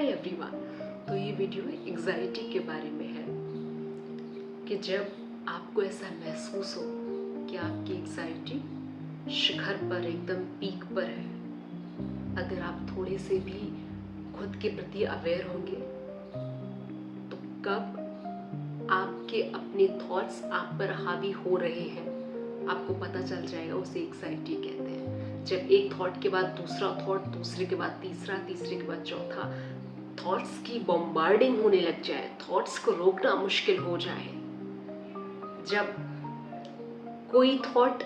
Hi everyone. तो ये video anxiety के बारे में है कि जब आपको ऐसा महसूस हो कि आपकी एंग्जाइटी शिखर पर एकदम पीक पर है, अगर आप थोड़े से भी खुद के प्रति अवेयर होंगे तो कब आपके अपने थॉट्स आप पर हावी हो रहे हैं आपको पता चल जाएगा। उसे एंग्जाइटी कहते हैं। जब एक थॉट के बाद दूसरा थॉट, दूसरे के बाद तीसरा, तीसरे के बाद चौथा, थॉट्स की बॉम्बार्डिंग होने लग जाए, थॉट्स को रोकना मुश्किल हो जाए, जब कोई थॉट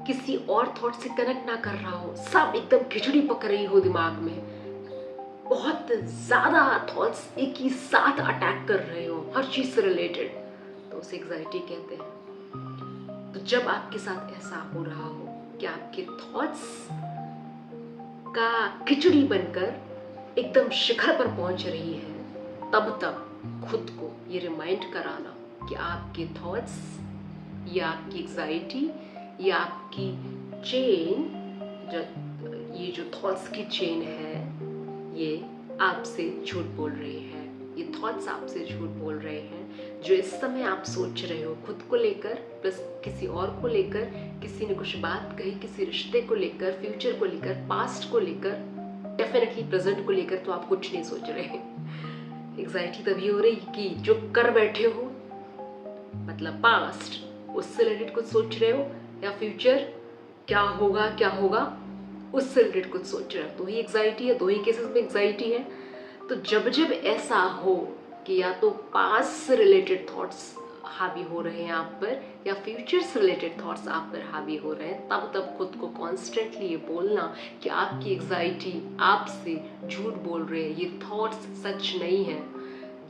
किसी और थॉट से कनेक्ट ना कर रहा हो, सब एकदम खिचड़ी पक रही हो दिमाग में, बहुत ज्यादा थॉट्स एक ही साथ अटैक कर रहे हो हर चीज से रिलेटेड, तो उसे एंग्जाइटी कहते हैं। तो जब आपके साथ ऐसा हो रहा हो कि आपके थॉट्स का खिचड़ी बनकर एकदम शिखर पर पहुंच रही है, तब खुद को ये रिमाइंड कराना कि आपके थॉट्स या आपकी एंग्जाइटी या आपकी चेन, ये जो थॉट्स की चेन है, ये आपसे झूठ बोल रही है। ये थॉट्स आपसे झूठ बोल रहे हैं। जो इस समय आप सोच रहे हो खुद को लेकर, प्लस किसी और को लेकर, किसी ने कुछ बात कही, किसी रिश्ते को लेकर, फ्यूचर को लेकर, पास्ट को लेकर, डेफिनेटली प्रेजेंट को लेकर, तो आप कुछ नहीं सोच रहे हैं। एंग्जाइटी तभी हो रही कि जो कर बैठे हो, मतलब पास्ट, उससे रिलेटेड कुछ सोच रहे हो, या फ्यूचर क्या होगा उससे रिलेटेड कुछ सोच रहे हो, तो ही एंग्जाइटी है। दो ही केसेस में एंग्जाइटी है। तो जब जब ऐसा हो कि या तो पास्ट से रिलेटेड थॉट्स हावी हो रहे हैं आप पर, या फ्यूचर से रिलेटेड थॉट्स आप पर हावी हो रहे हैं, तब खुद को कॉन्स्टेंटली ये बोलना कि आपकी एंग्जाइटी आपसे झूठ बोल रही है, ये थॉट्स सच नहीं है।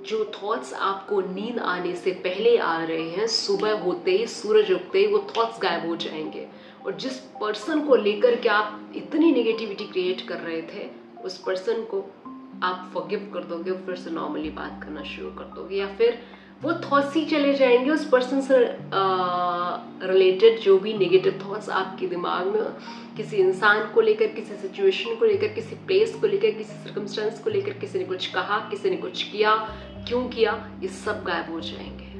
जो थॉट्स आपको नींद आने से पहले आ रहे हैं, सुबह होते ही, सूरज उगते ही वो थॉट्स गायब हो जाएंगे। और जिस पर्सन को लेकर के आप इतनी नेगेटिविटी क्रिएट कर रहे थे, उस पर्सन को आप फॉरगिव कर दोगे, फिर से नॉर्मली बात करना शुरू कर दोगे, या फिर वो थॉट्स ही चले जाएंगे उस पर्सन से रिलेटेड। जो भी नेगेटिव थॉट्स आपके दिमाग में किसी इंसान को लेकर, किसी सिचुएशन को लेकर, किसी प्लेस को लेकर, किसी सर्कमस्टेंस को लेकर, किसी ने कुछ कहा, किसी ने कुछ किया, क्यों किया, ये सब गायब हो जाएंगे।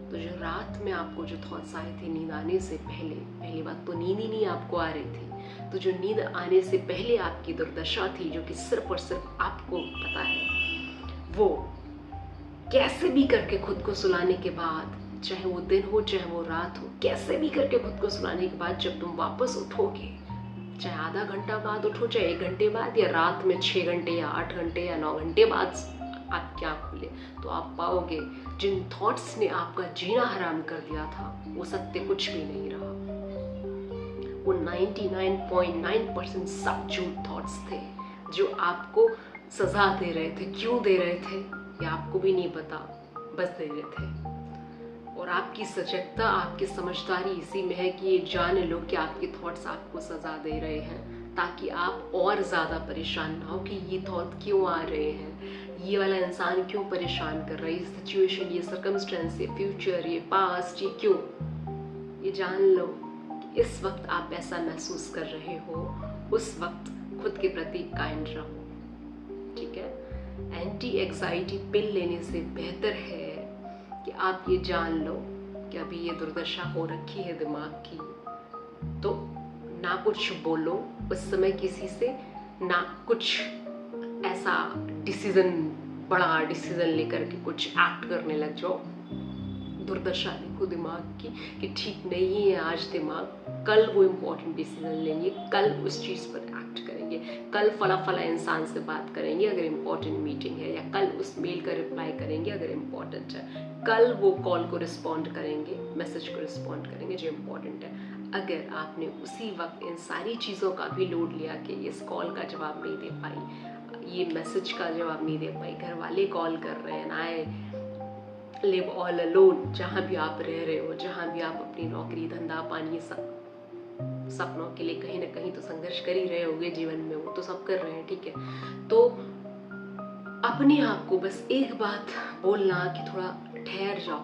तो जो रात में आपको जो थॉट्स आए थे नींद आने से पहले, पहली बात तो नींद ही नहीं आपको आ रही थी, तो जो नींद आने से पहले आपकी दुर्दशा थी, जो कि सिर्फ और सिर्फ आपको पता है, वो कैसे भी करके खुद को सुलाने के बाद, चाहे वो दिन हो चाहे वो रात हो, कैसे भी करके खुद को सुलाने के बाद जब तुम वापस उठोगे, चाहे आधा घंटा बाद उठो, चाहे 1 घंटे बाद, या रात में 6 घंटे या 8 घंटे या 9 घंटे बाद आप क्या खोले, तो आप पाओगे जिन थॉट्स ने आपका जीना हराम कर दिया था, वो सत्य कुछ भी नहीं रहा। वो 99.9% सब झूठ थॉट्स थे जो आपको सजा दे रहे थे। क्यों दे रहे थे ये आपको भी नहीं पता, बस दे रहे थे। और आपकी सजगता, आपकी समझदारी इसी में है कि ये जान लो कि आपके थॉट्स आपको सजा दे रहे हैं, ताकि आप और ज़्यादा परेशान ना हो कि ये थॉट क्यों आ रहे हैं, ये वाला इंसान क्यों परेशान कर रहा है, ये सिचुएशन, ये सर्कमस्टेंस, ये फ्यूचर, ये पास्ट, ये क्यों। ये जान लो कि इस वक्त आप ऐसा महसूस कर रहे हो, उस वक्त खुद के प्रति काइंड रहो, ठीक है। एंटी एंग्जाइटी पिल लेने से बेहतर है कि आप ये जान लो कि अभी ये दुर्दशा हो रखी है दिमाग की, तो ना कुछ बोलो उस समय किसी से, ना कुछ ऐसा बड़ा डिसीजन लेकर के कुछ एक्ट करने लग जाओ। दुर्दशा देखो दिमाग की कि ठीक नहीं है आज दिमाग, कल वो इम्पोर्टेंट डिसीजन लेंगे, कल उस चीज़ पर एक्ट करेंगे, कल फला इंसान से बात करेंगे अगर इम्पोर्टेंट मीटिंग है, या कल उस मेल का रिप्लाई करेंगे अगर इम्पोर्टेंट है, कल वो कॉल को रिस्पॉन्ड करेंगे, मैसेज को रिस्पॉन्ड करेंगे जो इम्पोर्टेंट है। अगर आपने उसी वक्त इन सारी चीज़ों का भी लोड लिया कि इस कॉल का जवाब नहीं दे पाई, ये मैसेज का जवाब नहीं दे पाई, घर वाले कॉल कर रहे हैं, आई लिव ऑल अलोन, जहाँ भी आप रह रहे हो, जहाँ भी आप अपनी नौकरी, धंधा पानी, सपनों के लिए कहीं ना कहीं तो संघर्ष कर ही रहे होंगे जीवन में, वो तो सब कर रहे हैं, ठीक है। तो अपने आप को बस एक बात बोलना कि थोड़ा ठहर जाओ,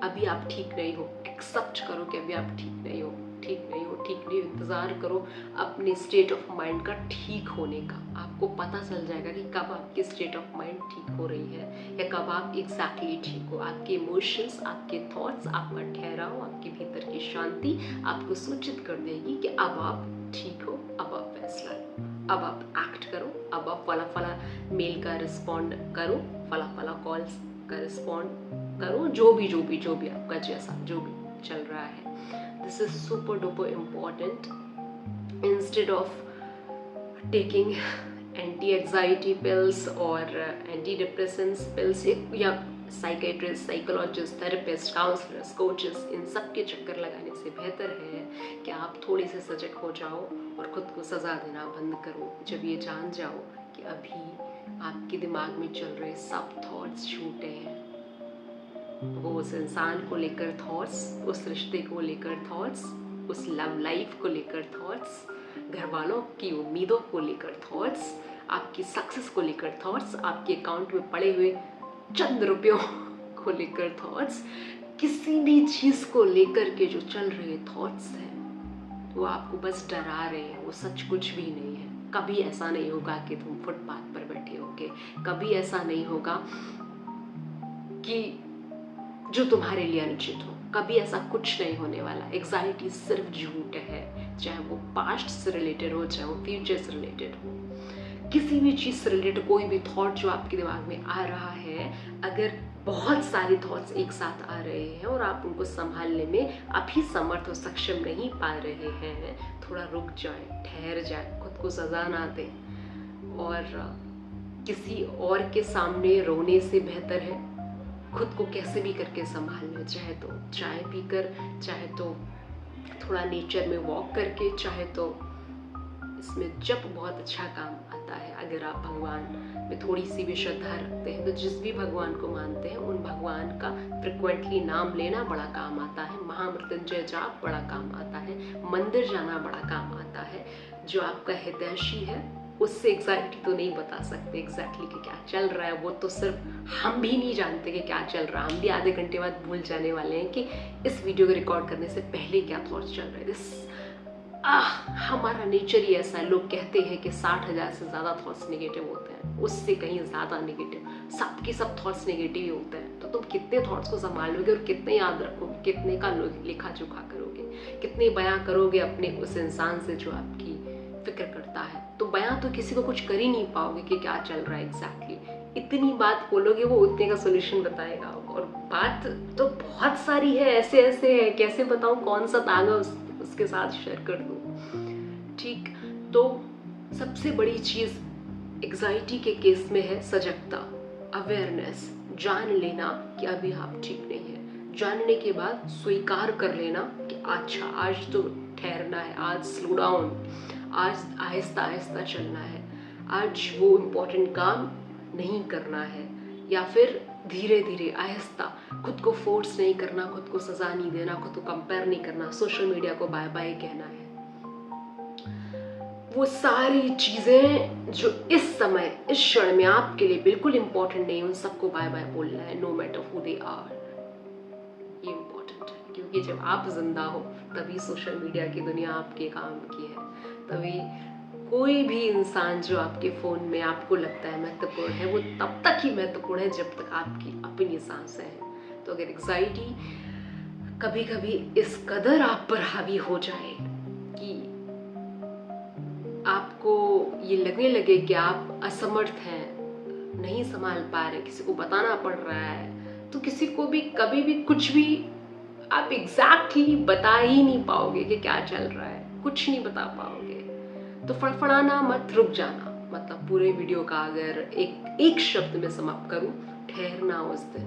अभी आप ठीक नहीं हो, एक्सेप्ट करो कि अभी आप ठीक नहीं हो, इंतजार करो अपने स्टेट ऑफ माइंड का ठीक होने का। आप आपको पता चल जाएगा कि कब आपकी स्टेट ऑफ माइंड ठीक हो रही है या कब आप एग्जैक्टली ठीक हो। आपके इमोशंस, आपके थॉट्स, आपका ठहराव, आपके भीतर की शांति आपको सूचित कर देगी कि अब आप ठीक हो, अब आप फैसला लो, अब आप एक्ट करो, अब आप फला फला मेल का रिस्पॉन्ड करो, फला फला कॉल्स का रिस्पॉन्ड करो, जो भी आपका जैसा जो भी चल रहा है। This is super duper important. Instead of taking anti anxiety pills और एंटी डिप्रेसेंट्स पिल्स या psychiatrist, psychologist, therapist, counsellors, coaches, इन सब के चक्कर लगाने से बेहतर है कि आप थोड़े से सजग हो जाओ और खुद को सजा देना बंद करो। जब ये जान जाओ कि अभी आपके दिमाग में चल रहे सब थॉट्स झूठे हैं, वो उस इंसान को लेकर थॉट्स, उस रिश्ते को लेकर थॉट्स, उस लव लाइफ को लेकर थॉट्स, घर वालों की उम्मीदों को लेकर थॉट्स, आपकी सक्सेस को लेकर थॉट्स, आपके अकाउंट में पड़े हुए चंद रुपयों को लेकर थॉट्स, किसी भी चीज को लेकर के जो चल रहे थॉट्स हैं वो आपको बस डरा रहे हैं, वो सच कुछ भी नहीं है। कभी ऐसा नहीं होगा कि तुम फुटपाथ पर बैठे होगे, कभी ऐसा नहीं होगा कि जो तुम्हारे लिए अनुचित हो, कभी ऐसा कुछ नहीं होने वाला। एग्जाइटी सिर्फ झूठ है, चाहे वो पास्ट से रिलेटेड हो, चाहे वो फ्यूचर से रिलेटेड हो, किसी भी चीज से रिलेटेड कोई भी थॉट जो आपके दिमाग में आ रहा है, अगर बहुत सारे थॉट्स एक साथ आ रहे हैं और आप उनको संभालने में अभी समर्थ और सक्षम नहीं पा रहे हैं, थोड़ा रुक जाए, ठहर जाए, खुद को सजा ना दें। और किसी और के सामने रोने से बेहतर है खुद को कैसे भी करके संभाल लो, चाहे तो चाय पीकर, चाहे तो थोड़ा नेचर में वॉक करके, चाहे तो इसमें जप बहुत अच्छा काम आता है। अगर आप भगवान में थोड़ी सी भी श्रद्धा रखते हैं तो जिस भी भगवान को मानते हैं उन भगवान का फ्रिक्वेंटली नाम लेना बड़ा काम आता है, महामृत्युंजय जाप बड़ा काम आता है, मंदिर जाना बड़ा काम आता है। जो आपका हितैषी है उससे एग्जैक्टली तो नहीं बता सकते एग्जैक्टली कि क्या चल रहा है, वो तो सिर्फ हम भी नहीं जानते कि क्या चल रहा है। हम भी आधे घंटे बाद भूल जाने वाले हैं कि इस वीडियो को रिकॉर्ड करने से पहले क्या थॉट्स चल रहे थे। हमारा नेचर ही ऐसा है। लोग कहते हैं कि 60,000 से ज़्यादा थॉट्स नेगेटिव होते हैं, उससे कहीं ज़्यादा नेगेटिव, सबके सब थॉट्स नेगेटिव ही होते हैं। तो तुम कितने थॉट्स को संभालोगे और कितने याद रखोगे, कितने का लेखा जोखा करोगे, कितने बयां करोगे अपने उस इंसान से जो आपकी फिक्र करता है। तो बयां तो किसी को कुछ कर ही नहीं पाओगे कि क्या चल रहा है एग्जैक्टली। इतनी बात बोलोगे वो उतने का सोल्यूशन बताएगा। और बात तो बहुत सारी है, ऐसे ऐसे है, कैसे बताऊं कौन सा तागा उसके साथ शेयर कर दूं। ठीक, तो सबसे बड़ी चीज एग्जाइटी के केस में है सजगता, अवेयरनेस, जान लेना कि अभी आप ठीक नहीं है। जानने के बाद स्वीकार कर लेना कि अच्छा आज तो ठहरना है, आज स्लो डाउन, आज आहिस्ता आहिस्ता चलना है, आज वो इम्पोर्टेंट काम नहीं करना है, या फिर धीरे धीरे आहिस्ता, खुद को फोर्स नहीं करना, खुद को सजा नहीं देना, खुद को कंपेयर नहीं करना, सोशल मीडिया को बाय बाय कहना है। वो सारी चीजें जो इस समय इस क्षण में आपके लिए बिल्कुल इंपॉर्टेंट नहीं, उन सबको बाय बाय बोलना है, no matter who they are. ये इंपॉर्टेंट है क्योंकि जब आप जिंदा हो तभी सोशल मीडिया की दुनिया आपके काम की है, तभी कोई भी इंसान जो आपके फोन में आपको लगता है महत्वपूर्ण है वो तब तक ही महत्वपूर्ण है जब तक आपकी अपनी सांसें हैं। तो अगर एग्जाइटी कभी कभी इस कदर आप पर हावी हो जाए कि आपको ये लगने लगे कि आप असमर्थ हैं, नहीं संभाल पा रहे, किसी को बताना पड़ रहा है, तो किसी को भी कभी भी कुछ भी आप एग्जैक्टली बता ही नहीं पाओगे कि क्या चल रहा है, कुछ नहीं बता पाओगे। तो फड़फड़ाना मत, रुक जाना। मतलब पूरे वीडियो का अगर एक शब्द में समाप्त करूं, ठहरना, उस दिन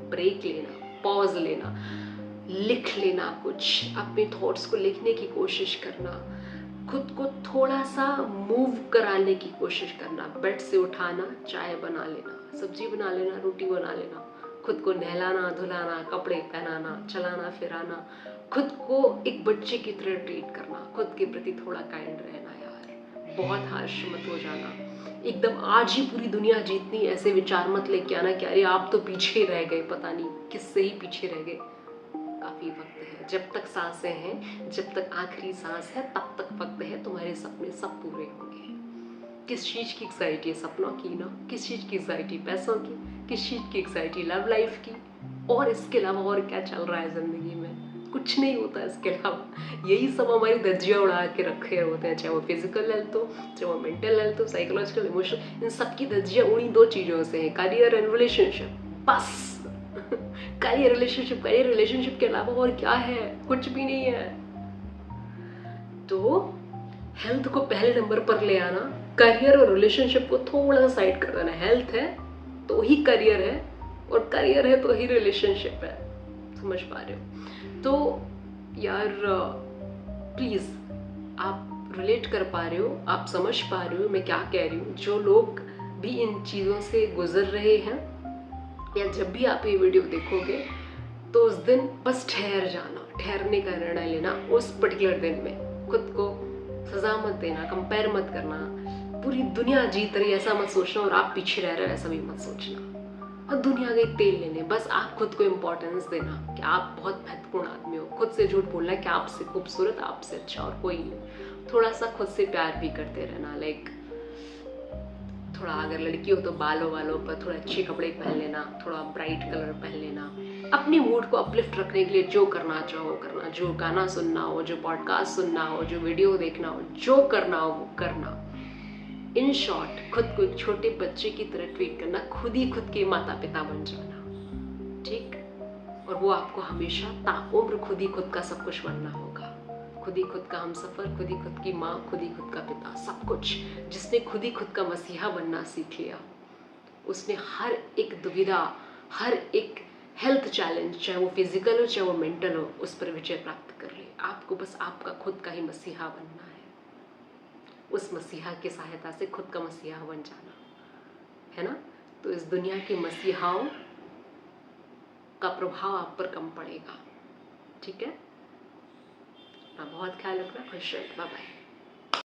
ब्रेक लेना, पॉज लेना, लिख लेना, कुछ अपने थॉट्स को लिखने की कोशिश करना, खुद को थोड़ा सा मूव कराने की कोशिश करना, बेड से उठाना, चाय बना लेना, सब्जी बना लेना, रोटी बना लेना, खुद को नहलाना धुलाना, कपड़े पहनाना, चलाना फिराना, खुद को एक बच्चे की तरह ट्रीट करना, खुद के प्रति थोड़ा काइंड रहना यार, बहुत हार्श मत हो जाना। एकदम आज ही पूरी दुनिया जीतनी ऐसे विचार मत लेके आना कि अरे आप तो पीछे रह गए, पता नहीं किससे ही पीछे रह गए। काफी वक्त है, जब तक सांसें हैं, जब तक आखिरी सांस है तब तक वक्त है, तुम्हारे सपने सब पूरे होंगे। किस चीज़ की एंग्जाइटी है? सपनों की ना? किस चीज़ की एंग्जाइटी? पैसों की? किस चीज़ की एंग्जाइटी? लव लाइफ की? और इसके अलावा और क्या चल रहा है ज़िंदगी में? कुछ नहीं होता इसके अलावा। यही सब हमारी धज्जियाँ उड़ा के रखे होते हैं, चाहे वो फिजिकल हेल्थ हो, चाहे वो मेंटल हेल्थ हो, साइकोलॉजिकल, इमोशनल, इन सब की धज्जियाँ उन्हीं दो चीज़ों से हैं, करियर एंड रिलेशनशिप, बस। करियर रिलेशनशिप के अलावा और क्या है? कुछ भी नहीं है। तो हेल्थ को पहले नंबर पर ले आना, करियर और रिलेशनशिप को थोड़ा सा साइड कर देना। हेल्थ है तो ही करियर है, और करियर है तो ही रिलेशनशिप है। समझ पा रहे हो? तो यार प्लीज़, आप रिलेट कर पा रहे हो, आप समझ पा रहे हो मैं क्या कह रही हूँ? जो लोग भी इन चीज़ों से गुजर रहे हैं, या जब भी आप ये वीडियो देखोगे तो उस दिन बस ठहर जाना, ठहरने का निर्णय लेना उस पर्टिकुलर दिन में। खुद को सजा मत देना, कंपेयर मत करना, पूरी दुनिया जीत रही है ऐसा मत सोचना और आप पीछे रह रहे हो ऐसा भी मत सोचना। और दुनिया के तेल लेने, बस आप खुद को इम्पोर्टेंस देना कि आप बहुत महत्वपूर्ण आदमी हो। खुद से झूठ बोलना कि आपसे खूबसूरत, आपसे अच्छा और कोई नहीं। थोड़ा सा खुद से प्यार भी करते रहना, लाइक थोड़ा अगर लड़की हो तो बालों वालों पर थोड़े अच्छे कपड़े पहन लेना, थोड़ा ब्राइट कलर पहन लेना, अपनी मूड को अपलिफ्ट रखने के लिए जो करना चाहो करना, जो गाना सुनना हो, जो पॉडकास्ट सुनना हो, जो वीडियो देखना हो, जो करना हो वो करना। इन शॉर्ट, खुद को एक छोटे बच्चे की तरह ट्रीट करना, खुद ही खुद के माता पिता बन जाना, ठीक? और वो आपको हमेशा ताउम्र खुद ही खुद का सब कुछ बनना होगा। खुद ही खुद का हमसफर, खुद ही खुद की माँ, खुद ही खुद का पिता, सब कुछ। जिसने खुद ही खुद का मसीहा बनना सीख लिया, उसने हर एक दुविधा, हर एक हेल्थ चैलेंज, चाहे वो फिजिकल हो चाहे वो मेंटल हो, उस पर विजय प्राप्त कर ली। आपको बस आपका खुद का ही मसीहा बनना है। उस मसीहा की सहायता से खुद का मसीहा बन जाना है ना। तो इस दुनिया के मसीहाओं का प्रभाव आप पर कम पड़ेगा, ठीक है? अपना बहुत ख्याल रखना। खुश रहो। Bye bye.